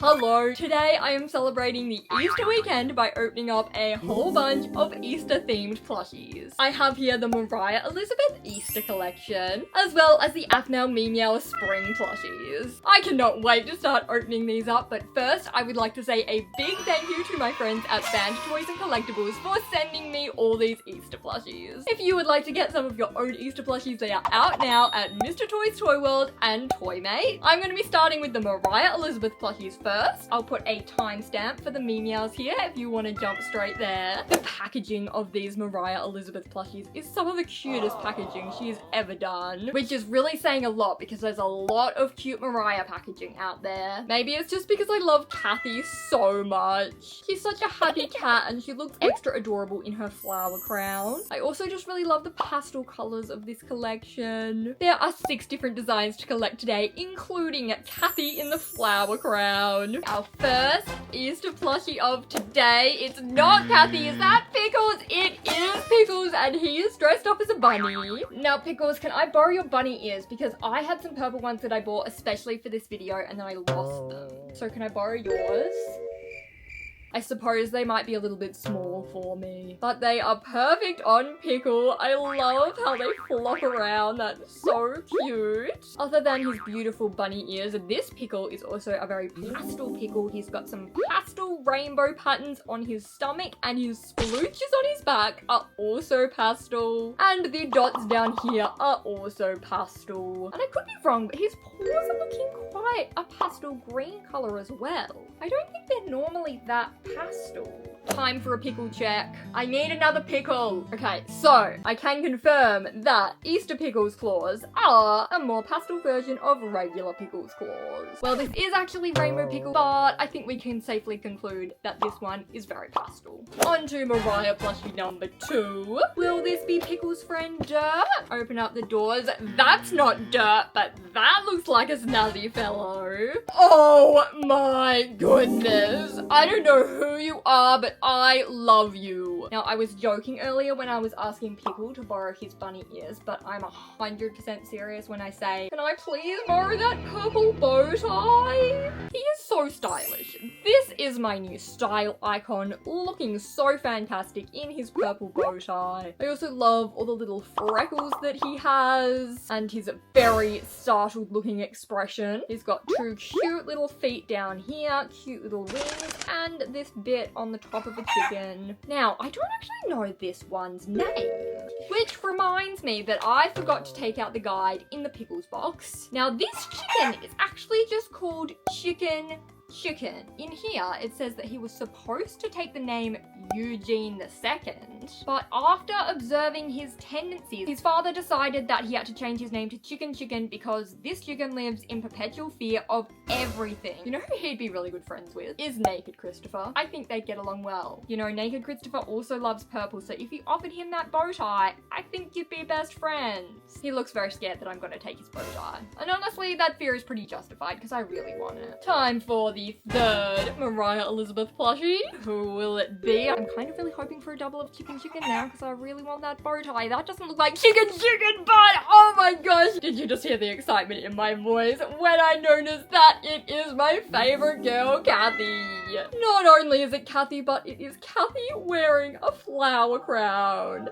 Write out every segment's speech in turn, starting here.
Hello! Today I am celebrating the Easter weekend by opening up a whole bunch of Easter themed plushies. I have here the Moriah Elizabeth Easter collection, as well as the Aphmau Meemeows spring plushies. I cannot wait to start opening these up, but first I would like to say a big thank you to my friends at Banter Toys and Collectibles for sending me all these Easter plushies. If you would like to get some of your own Easter plushies, they are out now at Mr Toys Toyworld and Toymate. I'm going to be starting with the Moriah Elizabeth plushies first. I'll put a timestamp for the Memeows here if you want to jump straight there. The packaging of these Moriah Elizabeth plushies is some of the cutest packaging she's ever done, which is really saying a lot because there's a lot of cute Moriah packaging out there. Maybe it's just because I love Kathy so much. She's such a happy cat and she looks extra adorable in her flower crown. I also just really love the pastel colors of this collection. There are 6 different designs to collect today, including Kathy in the flower crown. Our first Easter plushie of today, it's not Kathy, is that Pickles? It is Pickles and he is dressed up as a bunny. Now Pickles, can I borrow your bunny ears? Because I had some purple ones that I bought especially for this video and then I lost them. So can I borrow yours? I suppose they might be a little bit small for me, but they are perfect on Pickle. I love how they flop around. That's so cute. Other than his beautiful bunny ears, this Pickle is also a very pastel Pickle. He's got some pastel rainbow patterns on his stomach and his splooches on his back are also pastel. And the dots down here are also pastel. And I could be wrong, but his paws are looking quite a pastel green color as well. I don't think they're normally that pastel. Time for a pickle check. I need another pickle. Okay, so I can confirm that Easter Pickles claws are a more pastel version of regular Pickles claws. Well, this is actually Rainbow Pickle, but I think we can safely conclude that this one is very pastel. On to Moriah plushie number 2. Will this be Pickles' friend Dirt? Open up the doors. That's not Dirt, but that looks like a snazzy fellow. Oh my goodness. I don't know who you are, but I love you. Now, I was joking earlier when I was asking Pickle to borrow his bunny ears, but I'm 100% serious when I say, can I please borrow that purple bow tie? He is so stylish. This is my new style icon, looking so fantastic in his purple bow tie. I also love all the little freckles that he has and his very startled looking expression. He's got 2 cute little feet down here, cute little wings, and this bit on the top of a chicken. Now, I don't actually know this one's name, which reminds me that I forgot to take out the guide in the Pickles box. Now, this chicken is actually just called Chicken. In here, it says that he was supposed to take the name Eugene II, but after observing his tendencies, his father decided that he had to change his name to Chicken because this chicken lives in perpetual fear of everything. You know who he'd be really good friends with? Is Naked Christopher. I think they'd get along well. You know, Naked Christopher also loves purple, so if you offered him that bow tie, I think you'd be best friends. He looks very scared that I'm gonna take his bow tie. And honestly, that fear is pretty justified because I really want it. Time for the third Moriah Elizabeth plushie. Who will it be? I'm kind of really hoping for a double of Chicken now because I really want that bow tie. That doesn't look like Chicken, but oh my gosh. Did you just hear the excitement in my voice when I noticed that it is my favorite girl, Kathy? Not only is it Kathy, but it is Kathy wearing a flower crown.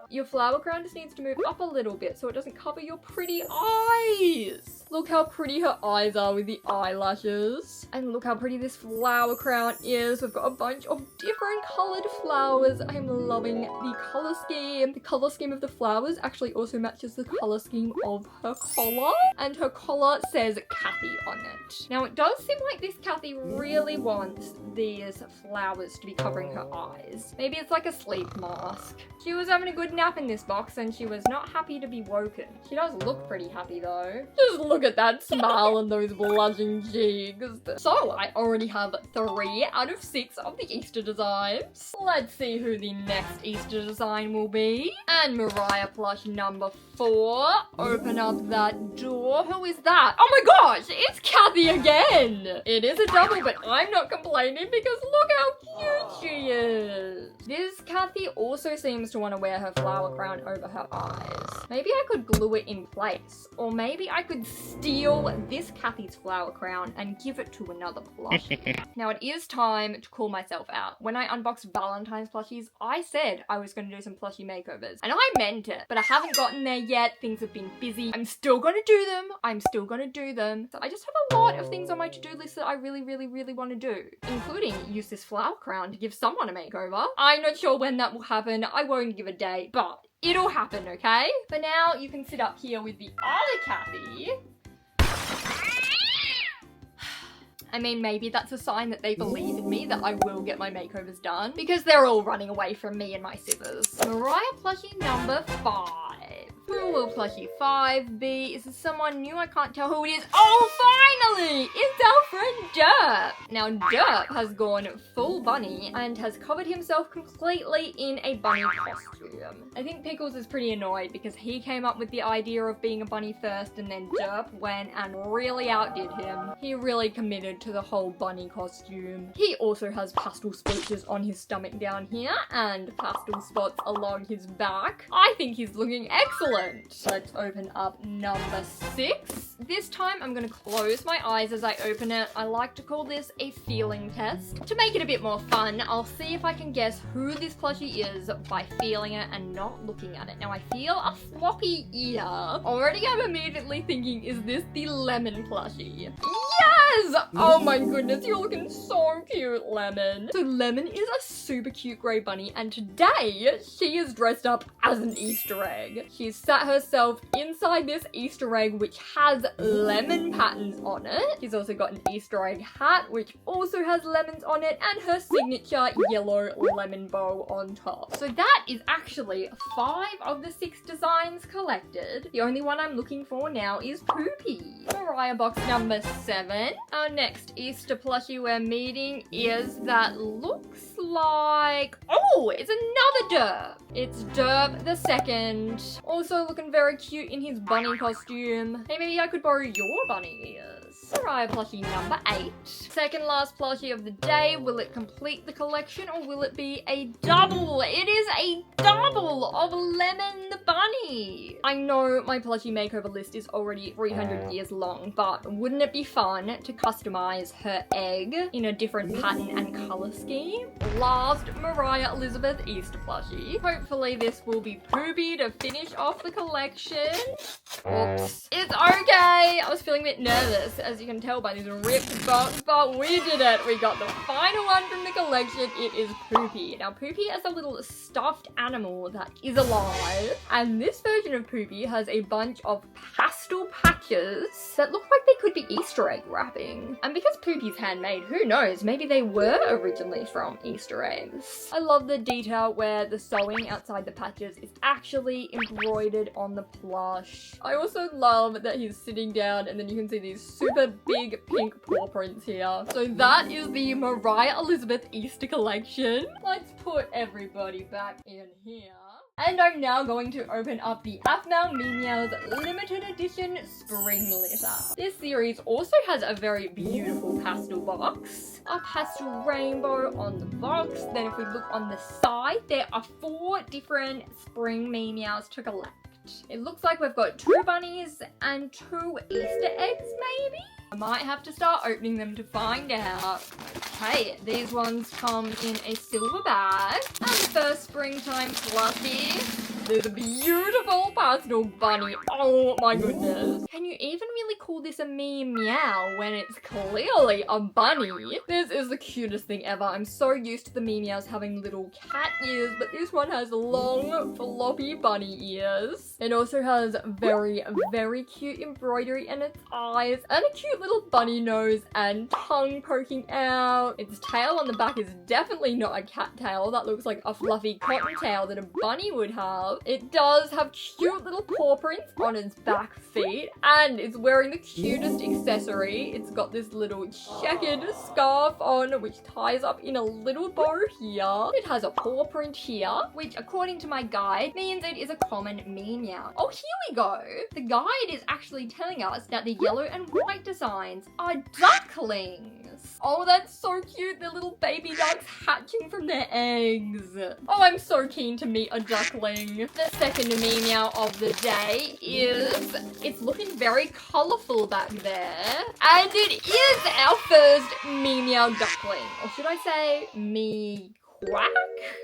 Your flower crown just needs to move up a little bit so it doesn't cover your pretty eyes. Look how pretty her eyes are with the eyelashes. And look how pretty this flower crown is. We've got a bunch of different colored flowers. I'm loving the color scheme. The color scheme of the flowers actually also matches the color scheme of her collar. And her collar says Kathy on it. Now it does seem like this Kathy really wants these flowers to be covering her eyes. Maybe it's like a sleep mask. She was having a good nap in this box and she was not happy to be woken. She does look pretty happy though. Just look at that smile and those blushing cheeks. So I already have 3 out of 6 of the Easter designs. Let's see who the next Easter design will be. And Moriah plush number 4. Open up that door. Who is that? Oh my gosh, it's Kathy again. It is a double, but I'm not complaining because look how cute she is. This Kathy also seems to want to wear her flower crown over her eyes. Maybe I could glue it in place, or maybe I could steal this Kathy's flower crown and give it to another plushie. Now it is time to call myself out. When I unboxed Valentine's plushies, I said I was going to do some plushie makeovers, and I meant it, but I haven't gotten there yet. Things have been busy. I'm still going to do them. So I just have a lot of things on my to-do list that I really want to do, including use this flower crown to give someone a makeover. I'm not sure when that will happen. I won't give a date, but it'll happen, okay? For now, you can sit up here with the other Kathy. I mean, maybe that's a sign that they believe in me, that I will get my makeovers done, because they're all running away from me and my scissors. Moriah plushie number 5. Who will plushie 5 be? Is it someone new? I can't tell who it is. Oh, finally! It's our friend Derp! Now, Derp has gone full bunny and has covered himself completely in a bunny costume. I think Pickles is pretty annoyed because he came up with the idea of being a bunny first, and then Derp went and really outdid him. He really committed to the whole bunny costume. He also has pastel splotches on his stomach down here and pastel spots along his back. I think he's looking excellent. Let's open up number 6. This time I'm going to close my eyes as I open it. I like to call this a feeling test. To make it a bit more fun, I'll see if I can guess who this plushie is by feeling it and not looking at it. Now I feel a floppy ear. Already I'm immediately thinking, is this the Lemon plushie? Yes! Oh my goodness, you're looking so cute, Lemon. So Lemon is a super cute grey bunny, and today she is dressed up as an Easter egg. She's sat herself inside this Easter egg which has lemon patterns on it. She's also got an Easter egg hat which also has lemons on it, and her signature yellow lemon bow on top. So that is actually 5 of the 6 designs collected. The only one I'm looking for now is Poopy. Moriah box number 7. Our next Easter plushie we're meeting is that looks like... oh, it's another Derp. It's Derp the second. Also looking very cute in his bunny costume. Hey, maybe I could borrow your bunny ears. Moriah plushie number 8. Second last plushie of the day. Will it complete the collection or will it be a double? It is a double of Lemon the bunny. I know my plushie makeover list is already 300 years long, but wouldn't it be fun to customize her egg in a different pattern and color scheme? Last Moriah Elizabeth Easter plushie. Hopefully this will be Poopy to finish off the collection. Oops. It's okay. I was feeling a bit nervous, as you can tell by this ripped box, but we did it. We got the final one from the collection. It is Poopy. Now Poopy is a little stuffed animal that is alive, and this version of Poopy has a bunch of pastel patches that look like they could be Easter egg wrapping. And because Poopy's handmade, who knows, maybe they were originally from Easter eggs. I love the detail where the sewing outside the patches is actually embroidered on the plush. I also love that he's sitting down and then you can see these super big pink paw prints here. So that is the Moriah Elizabeth Easter collection. Let's put everybody back in here. And I'm now going to open up the Aphmau Meemeows limited edition spring litter. This series also has a very beautiful pastel box, a pastel rainbow on the box. Then if we look on the side, there are 4 different spring Memeows to collect. It looks like we've got 2 bunnies and 2 Easter eggs maybe? I might have to start opening them to find out. Okay, these ones come in a silver bag. And the first springtime plushie. There's a beautiful pastel bunny. Oh my goodness. Can you even really call this a Memeow when it's clearly a bunny? This is the cutest thing ever. I'm so used to the Memeows having little cat ears, but this one has long, floppy bunny ears. It also has very, very cute embroidery in its eyes and a cute little bunny nose and tongue poking out. Its tail on the back is definitely not a cat tail. That looks like a fluffy cotton tail that a bunny would have. It does have cute little paw prints on its back feet, and it's wearing the cutest accessory. It's got this little checkered scarf on, which ties up in a little bow here. It has a paw print here, which according to my guide means it is a common Memeow. Memeows. Oh, here we go. The guide is actually telling us that the yellow and white designs are ducklings. Oh, that's so cute. They're little baby ducks hatching from their eggs. Oh, I'm so keen to meet a duckling. The second Memeow of the day is, it's looking very colourful back there. And it is our first Memeow duckling. Or should I say quack?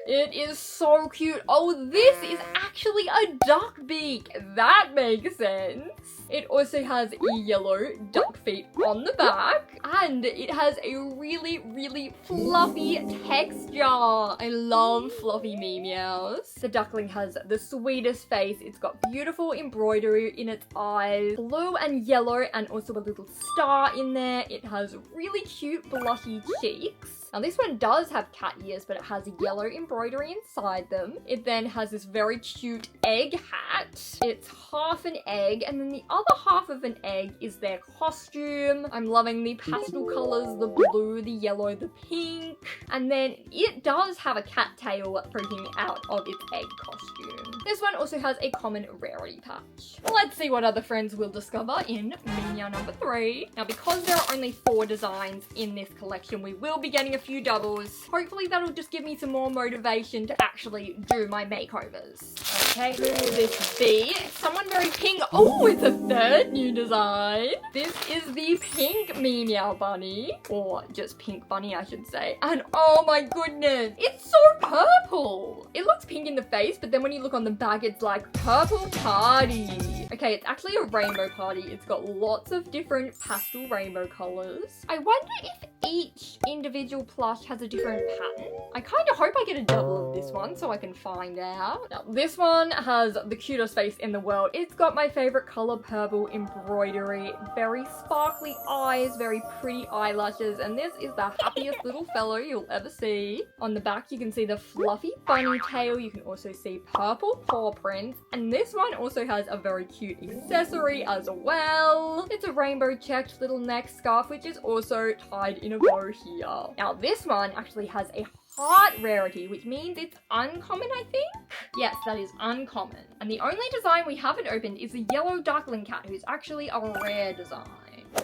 It is so cute. Oh, this is actually a duck beak. That makes sense. It also has yellow duck feet on the back, and it has a really, really fluffy texture. I love fluffy Memeows. The duckling has the sweetest face. It's got beautiful embroidery in its eyes, blue and yellow, and also a little star in there. It has really cute blushy cheeks. Now this one does have cat ears, but it has a yellow embroidery inside them. It then has this very cute egg hat. It's half an egg, and then the other half of an egg is their costume. I'm loving the pastel colors, the blue, the yellow, the pink. And then it does have a cat tail poking out of its egg costume. This one also has a common rarity patch. Let's see what other friends we'll discover in Memeow number 3. Now because there are only 4 designs in this collection, we will be getting a few doubles. Hopefully that'll just give me some more motivation to actually do my makeovers. Okay, who will this be? Someone very pink. Oh, it's a third new design. This is the pink Memeow bunny, or just pink bunny I should say. And oh my goodness, it's so purple. It looks pink in the face, but then when you look on the back, it's like purple party. Okay, it's actually a rainbow party. It's got lots of different pastel rainbow colors. I wonder if each individual plush has a different pattern. I kind of hope I get a double of this one so I can find out. Now, this one has the cutest face in the world. It's got my favorite color, purple embroidery, very sparkly eyes, very pretty eyelashes, and this is the happiest little fellow you'll ever see. On the back, you can see the fluffy bunny tail. You can also see purple paw prints, and this one also has a very cute accessory as well. It's a rainbow checked little neck scarf, which is also tied in a bow here. Now this one actually has a heart rarity, which means it's uncommon, I think? Yes, that is uncommon. And the only design we haven't opened is the yellow duckling cat, who's actually a rare design.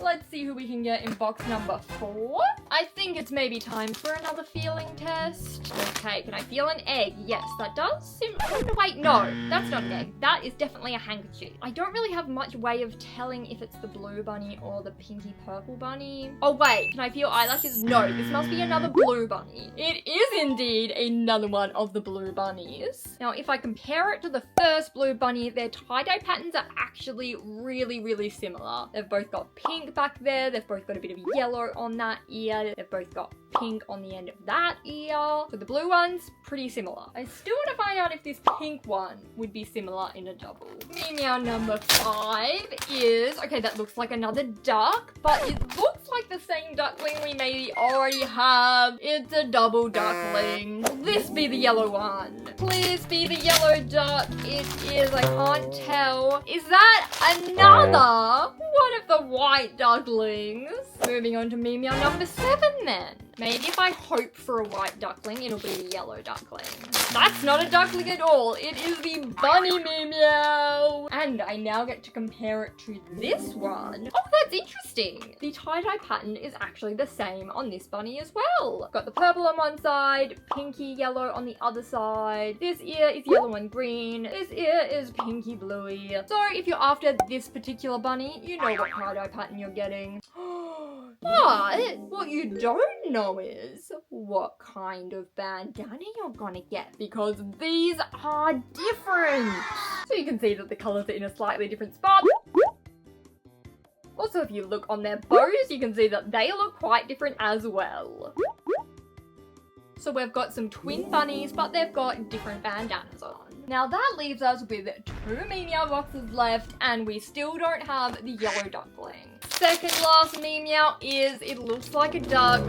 Let's see who we can get in box number 4. I think it's maybe time for another feeling test. Okay, can I feel an egg? Yes, that does seem... Oh, no, wait, no, that's not an egg. That is definitely a handkerchief. I don't really have much way of telling if it's the blue bunny or the pinky purple bunny. Oh, wait, can I feel eyelashes? No, this must be another blue bunny. It is indeed another one of the blue bunnies. Now, if I compare it to the first blue bunny, their tie-dye patterns are actually really, really similar. They've both got pink back there, they've both got a bit of yellow on that ear, they've both got pink on the end of that ear. So the blue one's pretty similar. I still want to find out if this pink one would be similar in a double. Memeow number 5 is, okay, that looks like another duck, but it looks like the same duckling we maybe already have. It's a double duckling. Will this be the yellow one? Please be the yellow duck. It is, I can't tell. Is that another one of the white ducklings? Moving on to Memeow number 7 then. Maybe if I hope for a white duckling, it'll be a yellow duckling. That's not a duckling at all. It is the bunny Memeow. And I now get to compare it to this one. Oh, that's interesting. The tie-dye pattern is actually the same on this bunny as well. Got the purple on one side, pinky yellow on the other side. This ear is yellow and green. This ear is pinky bluey. So if you're after this particular bunny, you know what tie-dye pattern you're getting. But what you don't know is what kind of bandana you're gonna get, because these are different. So you can see that the colors are in a slightly different spot. Also, if you look on their bows, you can see that they look quite different as well. So we've got some twin bunnies, but they've got different bandanas on. Now that leaves us with 2 Memeow boxes left, and we still don't have the yellow duckling. Second last Memeow is, it looks like a duck.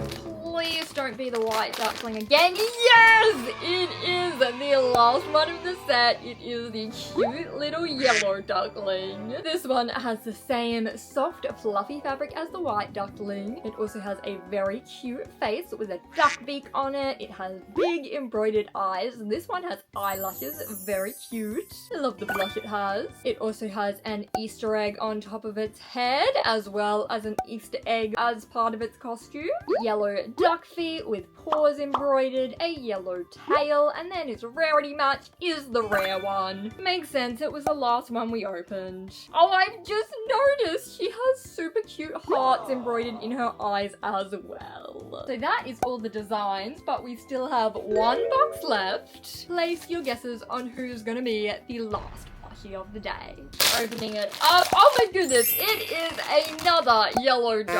Please don't be the white duckling again. Yes! It is the last one of the set. It is the cute little yellow duckling. This one has the same soft, fluffy fabric as the white duckling. It also has a very cute face with a duck beak on it. It has big embroidered eyes. This one has eyelashes. Very cute. I love the blush it has. It also has an Easter egg on top of its head, as well as an Easter egg as part of its costume. Yellow duck feet with paws embroidered, a yellow tail, and then its rarity match is the rare one. Makes sense, it was the last one we opened. Oh, I've just noticed she has super cute hearts embroidered in her eyes as well. So that is all the designs, but we still have one box left. Place your guesses on who's gonna be the last plushie of the day. Opening it up. Oh my goodness, it is another yellow duck.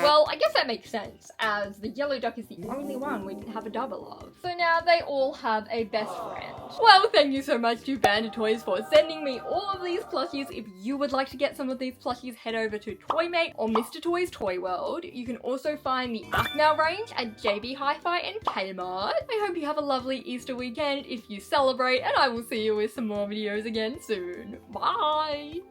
Well, I guess that makes sense, as the yellow duck is the only one we didn't have a double of. So now they all have a best friend. Well, thank you so much to Banter Toys for sending me all of these plushies. If you would like to get some of these plushies, head over to Toymate or Mr Toys Toyworld. You can also find the Aphmau range at JB Hi-Fi and Kmart. I hope you have a lovely Easter weekend if you celebrate, and I will see you with some more videos again soon. Bye!